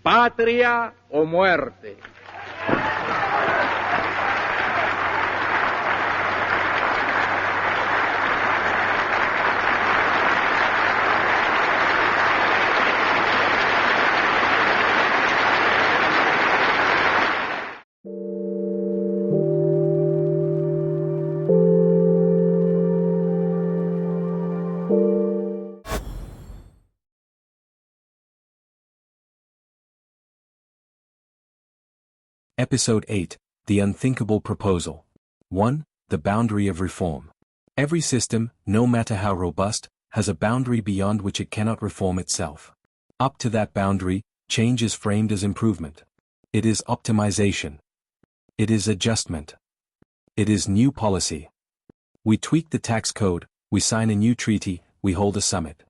patria o muerte. Episode 8, The Unthinkable Proposal. 1. The Boundary of Reform. Every system, no matter how robust, has a boundary beyond which it cannot reform itself. Up to that boundary, change is framed as improvement. It is optimization. It is adjustment. It is new policy. We tweak the tax code, we sign a new treaty, we hold a summit.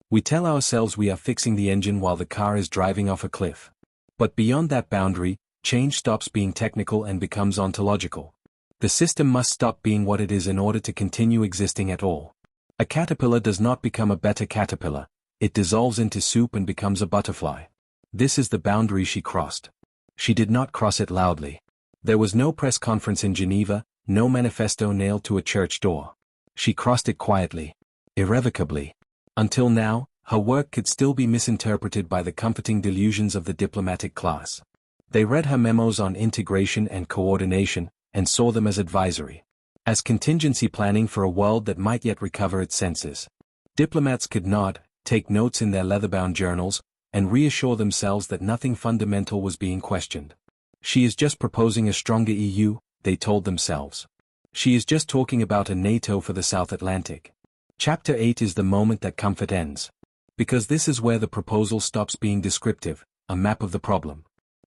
We tell ourselves we are fixing the engine while the car is driving off a cliff. But beyond that boundary, change stops being technical and becomes ontological. The system must stop being what it is in order to continue existing at all. A caterpillar does not become a better caterpillar, it dissolves into soup and becomes a butterfly. This is the boundary she crossed. She did not cross it loudly. There was no press conference in Geneva, no manifesto nailed to a church door. She crossed it quietly, irrevocably. Until now, her work could still be misinterpreted by the comforting delusions of the diplomatic class. They read her memos on integration and coordination, and saw them as advisory. As contingency planning for a world that might yet recover its senses. Diplomats could nod, take notes in their leather-bound journals, and reassure themselves that nothing fundamental was being questioned. She is just proposing a stronger EU, they told themselves. She is just talking about a NATO for the South Atlantic. Chapter 8 is the moment that comfort ends. Because this is where the proposal stops being descriptive, a map of the problem,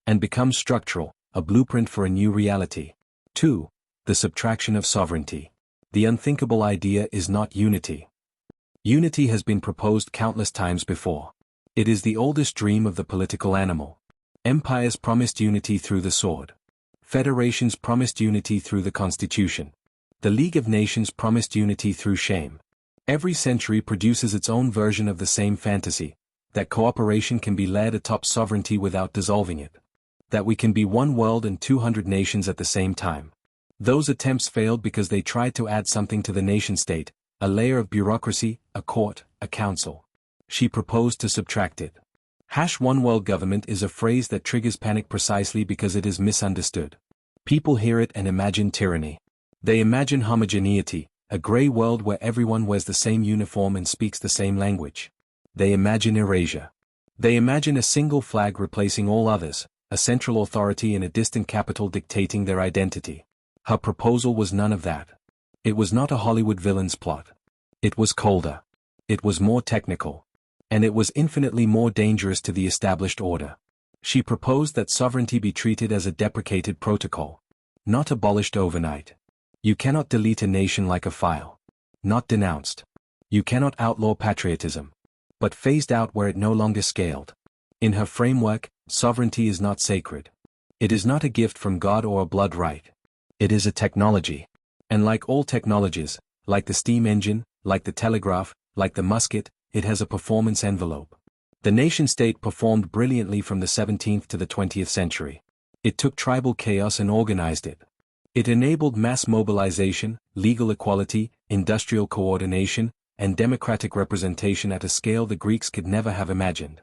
and becomes structural, a blueprint for a new reality. 2. The subtraction of sovereignty. The unthinkable idea is not unity. Unity has been proposed countless times before. It is the oldest dream of the political animal. Empires promised unity through the sword. Federations promised unity through the constitution. The League of Nations promised unity through shame. Every century produces its own version of the same fantasy, that cooperation can be led atop sovereignty without dissolving it. That we can be one world and 200 nations at the same time. Those attempts failed because they tried to add something to the nation-state, a layer of bureaucracy, a court, a council. She proposed to subtract it. One world government is a phrase that triggers panic precisely because it is misunderstood. People hear it and imagine tyranny. They imagine homogeneity, a grey world where everyone wears the same uniform and speaks the same language. They imagine erasure. They imagine a single flag replacing all others, a central authority in a distant capital dictating their identity. Her proposal was none of that. It was not a Hollywood villain's plot. It was colder. It was more technical. And it was infinitely more dangerous to the established order. She proposed that sovereignty be treated as a deprecated protocol. Not abolished overnight. You cannot delete a nation like a file. Not denounced. You cannot outlaw patriotism. But phased out where it no longer scaled. In her framework, sovereignty is not sacred. It is not a gift from God or a blood right. It is a technology. And like all technologies, like the steam engine, like the telegraph, like the musket, it has a performance envelope. The nation-state performed brilliantly from the 17th to the 20th century. It took tribal chaos and organized it. It enabled mass mobilization, legal equality, industrial coordination, and democratic representation at a scale the Greeks could never have imagined.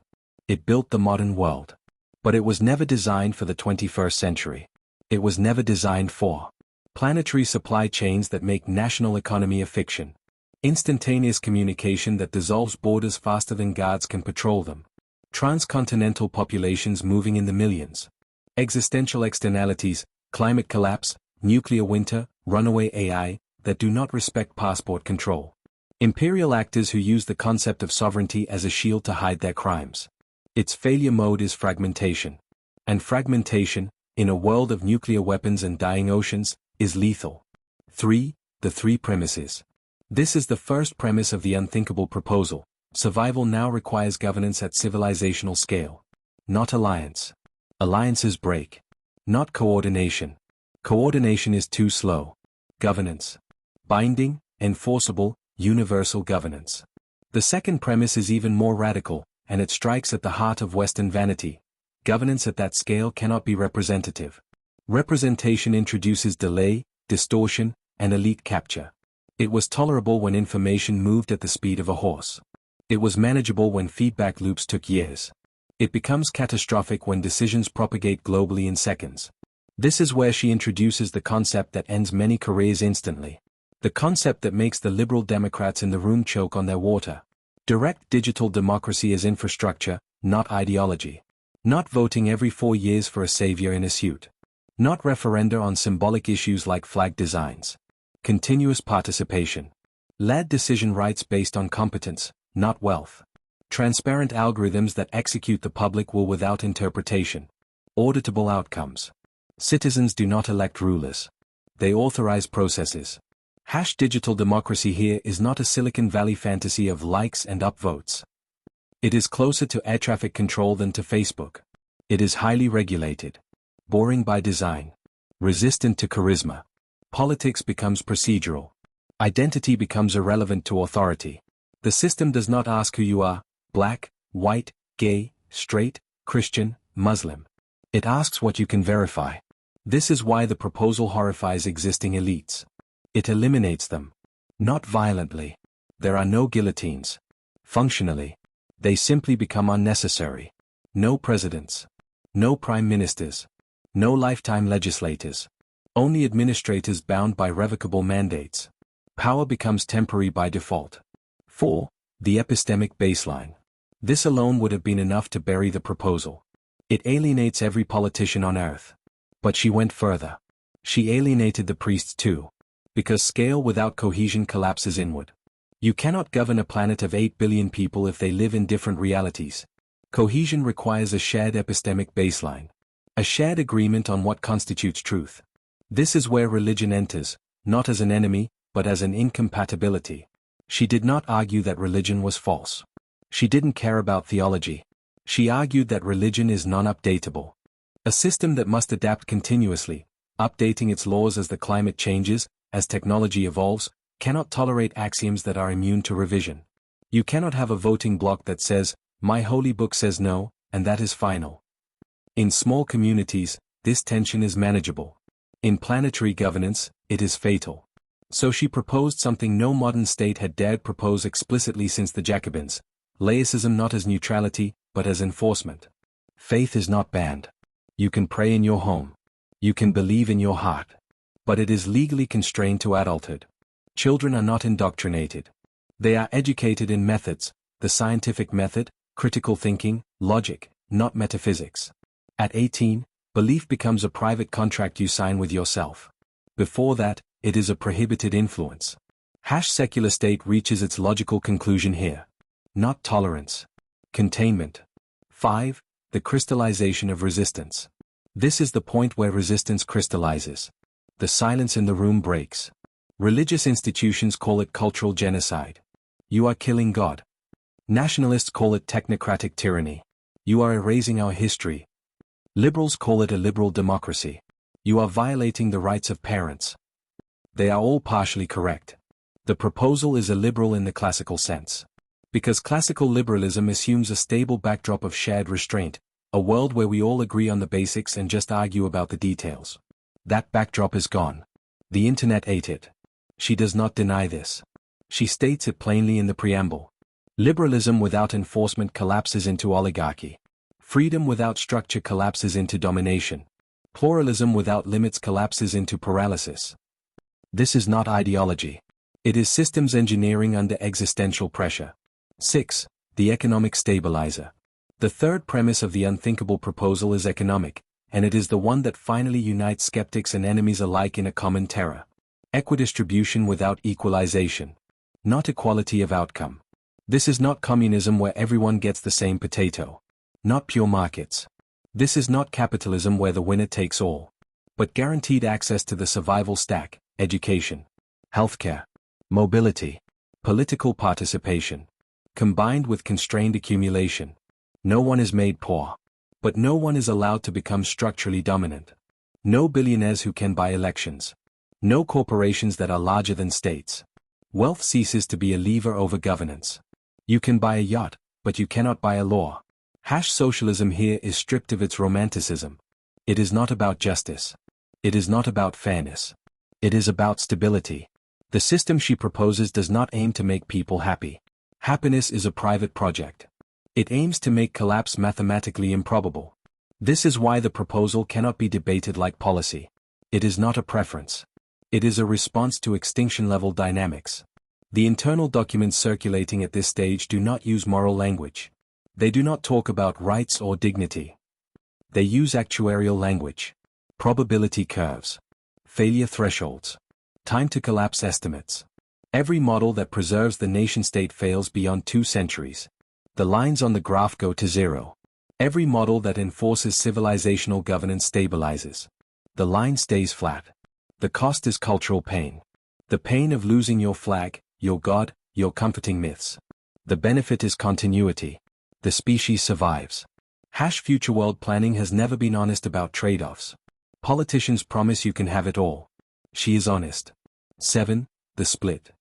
It built the modern world. But it was never designed for the 21st century. It was never designed for planetary supply chains that make national economy a fiction. Instantaneous communication that dissolves borders faster than guards can patrol them. Transcontinental populations moving in the millions. Existential externalities, climate collapse, nuclear winter, runaway AI, that do not respect passport control. Imperial actors who use the concept of sovereignty as a shield to hide their crimes. Its failure mode is fragmentation. And fragmentation, in a world of nuclear weapons and dying oceans, is lethal. 3. The three premises. This is the first premise of the unthinkable proposal. Survival now requires governance at civilizational scale. Not alliance. Alliances break. Not coordination. Coordination is too slow. Governance. Binding, enforceable, universal governance. The second premise is even more radical, and it strikes at the heart of Western vanity. Governance at that scale cannot be representative. Representation introduces delay, distortion, and elite capture. It was tolerable when information moved at the speed of a horse. It was manageable when feedback loops took years. It becomes catastrophic when decisions propagate globally in seconds. This is where she introduces the concept that ends many careers instantly. The concept that makes the liberal Democrats in the room choke on their water. Direct digital democracy as infrastructure, not ideology. Not voting every 4 years for a savior in a suit. Not referenda on symbolic issues like flag designs. Continuous participation. Led decision rights based on competence, not wealth. Transparent algorithms that execute the public will without interpretation. Auditable outcomes. Citizens do not elect rulers. They authorize processes. Digital democracy here is not a Silicon Valley fantasy of likes and upvotes. It is closer to air traffic control than to Facebook. It is highly regulated. Boring by design. Resistant to charisma. Politics becomes procedural. Identity becomes irrelevant to authority. The system does not ask who you are, black, white, gay, straight, Christian, Muslim. It asks what you can verify. This is why the proposal horrifies existing elites. It eliminates them. Not violently. There are no guillotines. Functionally. They simply become unnecessary. No presidents. No prime ministers. No lifetime legislators. Only administrators bound by revocable mandates. Power becomes temporary by default. 4. The epistemic baseline. This alone would have been enough to bury the proposal. It alienates every politician on earth. But she went further. She alienated the priests too. Because scale without cohesion collapses inward. You cannot govern a planet of 8 billion people if they live in different realities. Cohesion requires a shared epistemic baseline. A shared agreement on what constitutes truth. This is where religion enters, not as an enemy, but as an incompatibility. She did not argue that religion was false. She didn't care about theology. She argued that religion is non-updatable. A system that must adapt continuously, updating its laws as the climate changes, as technology evolves, cannot tolerate axioms that are immune to revision. You cannot have a voting bloc that says, my holy book says no, and that is final. In small communities, this tension is manageable. In planetary governance, it is fatal. So she proposed something no modern state had dared propose explicitly since the Jacobins. Laicism not as neutrality, but as enforcement. Faith is not banned. You can pray in your home. You can believe in your heart. But it is legally constrained to adulthood. Children are not indoctrinated. They are educated in methods, the scientific method, critical thinking, logic, not metaphysics. At 18, belief becomes a private contract you sign with yourself. Before that, it is a prohibited influence. Secular state reaches its logical conclusion here. Not tolerance. Containment. 5. The crystallization of resistance. This is the point where resistance crystallizes. The silence in the room breaks. Religious institutions call it cultural genocide. You are killing God. Nationalists call it technocratic tyranny. You are erasing our history. Liberals call it a liberal democracy. You are violating the rights of parents. They are all partially correct. The proposal is illiberal in the classical sense. Because classical liberalism assumes a stable backdrop of shared restraint, a world where we all agree on the basics and just argue about the details. That backdrop is gone. The internet ate it. She does not deny this. She states it plainly in the preamble. Liberalism without enforcement collapses into oligarchy. Freedom without structure collapses into domination. Pluralism without limits collapses into paralysis. This is not ideology. It is systems engineering under existential pressure. 6. The economic stabilizer. The third premise of the unthinkable proposal is economic, and it is the one that finally unites skeptics and enemies alike in a common terror. Equidistribution without equalization. Not equality of outcome. This is not communism where everyone gets the same potato. Not pure markets. This is not capitalism where the winner takes all. But guaranteed access to the survival stack, education, healthcare, mobility, political participation, combined with constrained accumulation. No one is made poor. But no one is allowed to become structurally dominant. No billionaires who can buy elections. No corporations that are larger than states. Wealth ceases to be a lever over governance. You can buy a yacht, but you cannot buy a law. Socialism here is stripped of its romanticism. It is not about justice. It is not about fairness. It is about stability. The system she proposes does not aim to make people happy. Happiness is a private project. It aims to make collapse mathematically improbable. This is why the proposal cannot be debated like policy. It is not a preference. It is a response to extinction-level dynamics. The internal documents circulating at this stage do not use moral language. They do not talk about rights or dignity. They use actuarial language. Probability curves. Failure thresholds. Time to collapse estimates. Every model that preserves the nation-state fails beyond 2 centuries. The lines on the graph go to 0. Every model that enforces civilizational governance stabilizes. The line stays flat. The cost is cultural pain. The pain of losing your flag, your God, your comforting myths. The benefit is continuity. The species survives. Future world planning has never been honest about trade-offs. Politicians promise you can have it all. She is honest. 7. The split.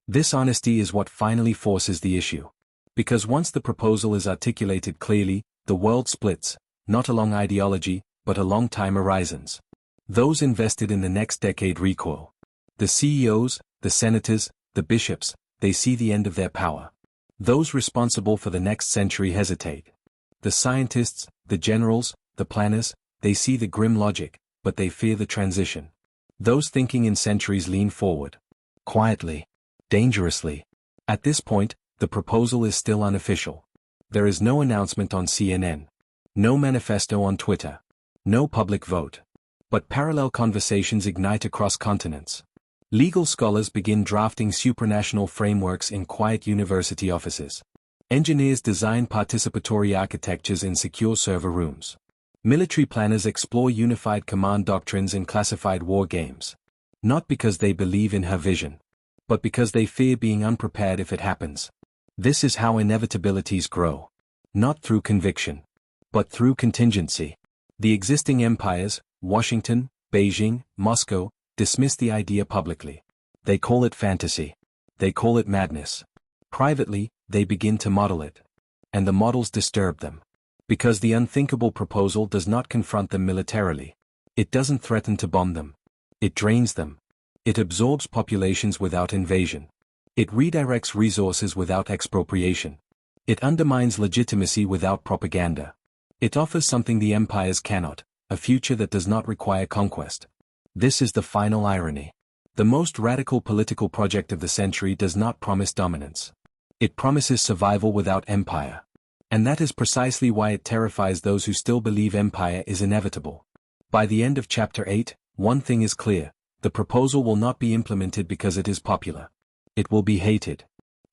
This honesty is what finally forces the issue. Because once the proposal is articulated clearly, the world splits, not along ideology, but along time horizons. Those invested in the next decade recoil. The CEOs, the senators, the bishops, they see the end of their power. Those responsible for the next century hesitate. The scientists, the generals, the planners, they see the grim logic, but they fear the transition. Those thinking in centuries lean forward. Quietly. Dangerously. At this point, the proposal is still unofficial. There is no announcement on CNN. No manifesto on Twitter. No public vote. But parallel conversations ignite across continents. Legal scholars begin drafting supranational frameworks in quiet university offices. Engineers design participatory architectures in secure server rooms. Military planners explore unified command doctrines in classified war games. Not because they believe in her vision, but because they fear being unprepared if it happens. This is how inevitabilities grow. Not through conviction, but through contingency. The existing empires, Washington, Beijing, Moscow, dismiss the idea publicly. They call it fantasy. They call it madness. Privately, they begin to model it. And the models disturb them. Because the unthinkable proposal does not confront them militarily. It doesn't threaten to bomb them. It drains them. It absorbs populations without invasion. It redirects resources without expropriation. It undermines legitimacy without propaganda. It offers something the empires cannot, a future that does not require conquest. This is the final irony. The most radical political project of the century does not promise dominance. It promises survival without empire. And that is precisely why it terrifies those who still believe empire is inevitable. By the end of Chapter 8, one thing is clear: the proposal will not be implemented because it is popular. It will be hated.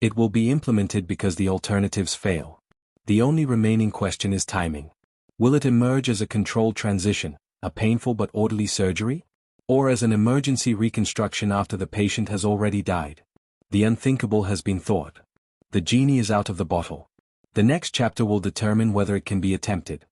It will be implemented because the alternatives fail. The only remaining question is timing. Will it emerge as a controlled transition, a painful but orderly surgery? Or as an emergency reconstruction after the patient has already died? The unthinkable has been thought. The genie is out of the bottle. The next chapter will determine whether it can be attempted.